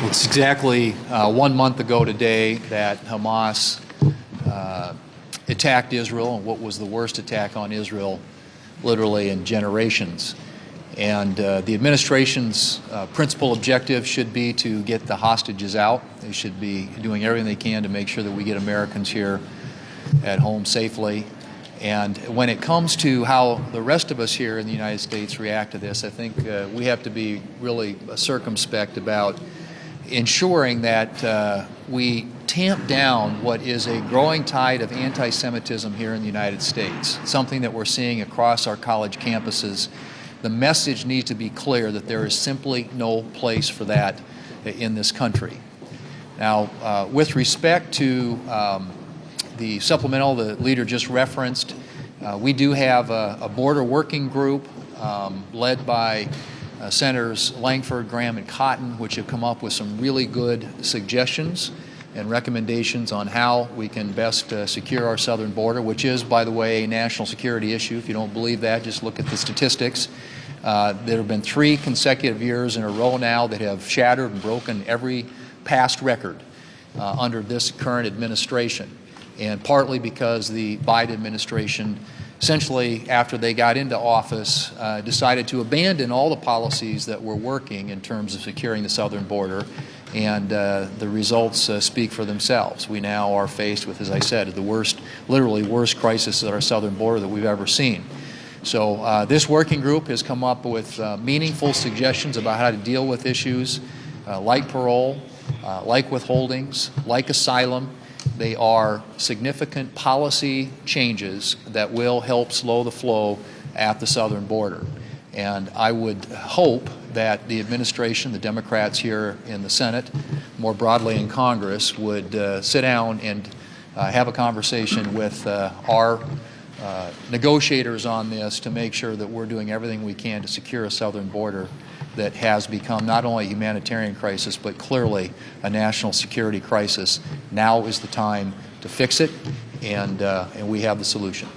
It's exactly 1 month ago today that Hamas attacked Israel, and what was the worst attack on Israel literally in generations. And the administration's principal objective should be to get the hostages out. They should be doing everything they can to make sure that we get Americans here at home safely. And when it comes to how the rest of us here in the United States react to this, I think we have to be really circumspect about ensuring that we tamp down what is a growing tide of anti-Semitism here in the United States, something that we're seeing across our college campuses. The message needs to be clear that there is simply no place for that in this country. Now, with respect to the supplemental the leader just referenced, we do have a border working group led by Senators Langford, Graham, and Cotton, which have come up with some really good suggestions and recommendations on how we can best secure our southern border, which is, by the way, a national security issue. If you don't believe that, just look at the statistics. There have been 3 consecutive years in a row now that have shattered and broken every past record under this current administration, and partly because the Biden administration, essentially after they got into office, decided to abandon all the policies that were working in terms of securing the southern border, and the results speak for themselves. We now are faced with, as I said, the worst, literally worst crisis at our southern border that we've ever seen. So this working group has come up with meaningful suggestions about how to deal with issues like parole, like withholdings, like asylum. They are significant policy changes that will help slow the flow at the southern border. And I would hope that the administration, the Democrats here in the Senate, more broadly in Congress, would sit down and have a conversation with our negotiators on this to make sure that we're doing everything we can to secure a southern border that has become not only a humanitarian crisis, but clearly a national security crisis. Now is the time to fix it, and we have the solution.